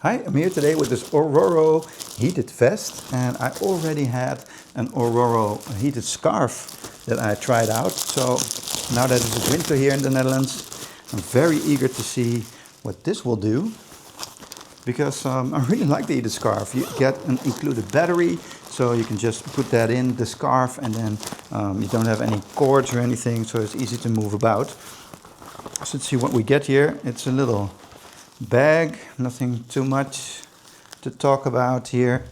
Hi, I'm here today with this Ororo heated vest, and I already had an Ororo heated scarf that I tried out. So now that it is winter here in the Netherlands, I'm very eager to see what this will do because I really like the heated scarf. You get an included battery, so you can just put that in the scarf and then you don't have any cords or anything, so it's easy to move about. So let's see what we get here. It's a little bag, nothing too much to talk about here.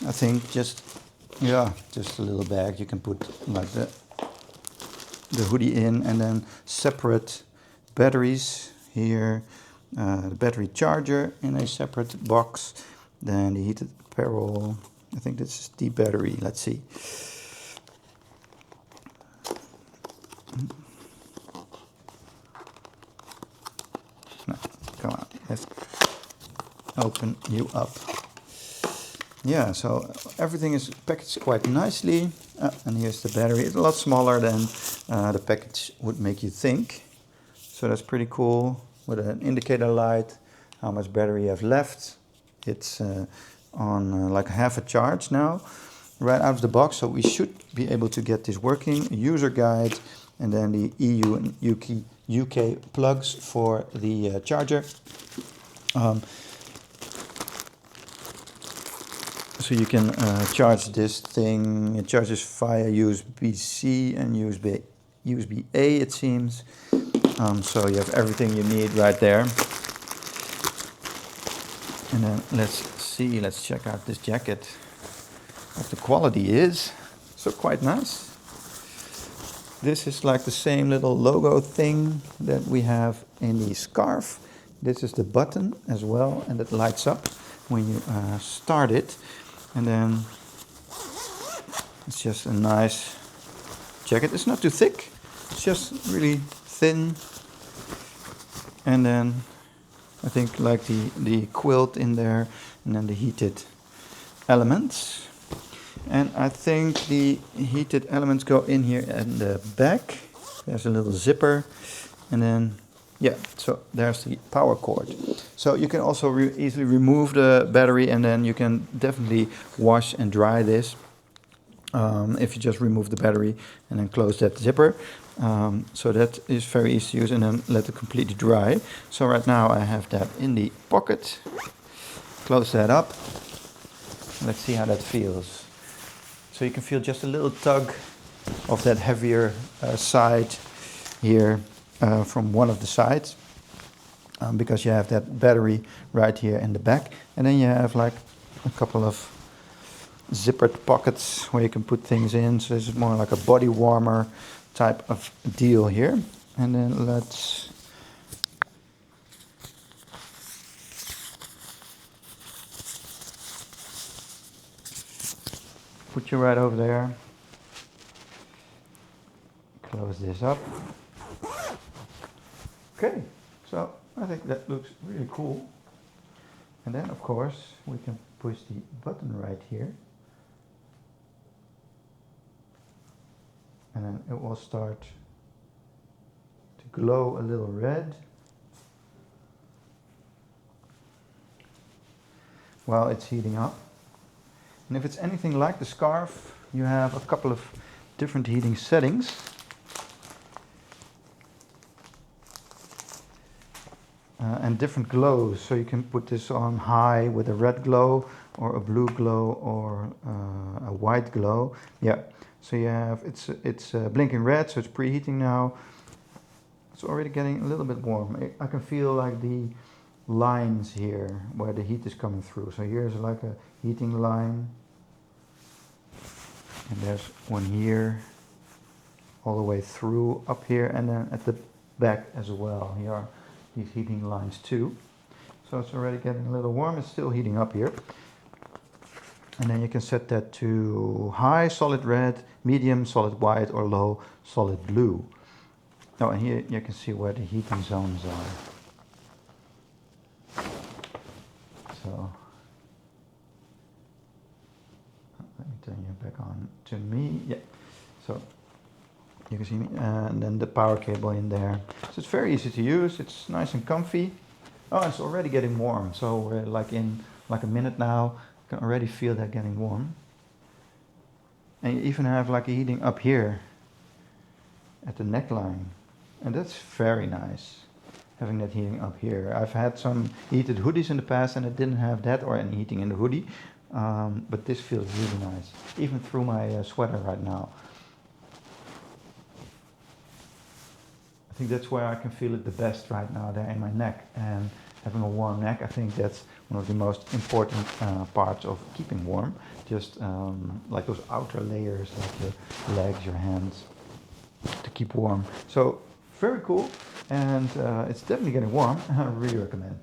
I think just a little bag you can put like the hoodie in, and then separate batteries here, the battery charger in a separate box, then the heated apparel. I think this is the battery. Let's see. No, come on, let's open you up. Yeah, so everything is packaged quite nicely. And here's the battery. It's a lot smaller than the package would make you think. So that's pretty cool. With an indicator light, how much battery you have left. It's on like half a charge now, right out of the box. So we should be able to get this working. A user guide, and then the EU and UK plugs for the charger. So you can charge this thing. It charges via USB-C and USB-A, it seems. So you have everything you need right there. And then let's check out this jacket. What the quality is. So quite nice. This is like the same little logo thing that we have in the scarf. This is the button as well, and it lights up when you start it. And then it's just a nice jacket. It's not too thick, it's just really thin. And then I think like the quilt in there, and then the heated elements. And I think the heated elements go in here in the back. There's a little zipper, and then yeah, so there's the power cord. So you can also easily remove the battery, and then you can definitely wash and dry this if you just remove the battery and then close that zipper. So that is very easy to use, and then let it completely dry. So right now I have that in the pocket. Close that up. Let's see how that feels. So you can feel just a little tug of that heavier side here from one of the sides, because you have that battery right here in the back, and then you have like a couple of zippered pockets where you can put things in. So this is more like a body warmer type of deal here. And then let's put you right over there. Close this up. Okay, so I think that looks really cool. And then of course we can push the button right here, and then it will start to glow a little red while it's heating up. And if it's anything like the scarf, you have a couple of different heating settings. And different glows, so you can put this on high with a red glow, or a blue glow, or a white glow. Yeah, so you have it's blinking red, so it's preheating now. It's already getting a little bit warm. I can feel like the lines here where the heat is coming through. So here's like a heating line, and there's one here all the way through up here, and then at the back as well. Here are these heating lines too. So it's already getting a little warm. It's still heating up here. And then you can set that to high solid red, medium solid white, or low solid blue. Oh, and here you can see where the heating zones are. So let me turn you back on to me. Yeah. So you can see me, and then the power cable in there. So it's very easy to use. It's nice and comfy. Oh, it's already getting warm. So we're like in like a minute now, I can already feel that getting warm. And you even have like a heating up here at the neckline. And that's very nice, having that heating up here. I've had some heated hoodies in the past and it didn't have that or any heating in the hoodie. But this feels really nice, even through my sweater right now. I think that's where I can feel it the best right now, there in my neck. And having a warm neck, I think that's one of the most important parts of keeping warm. Just like those outer layers, like your legs, your hands, to keep warm. So very cool, and it's definitely getting warm. I really recommend.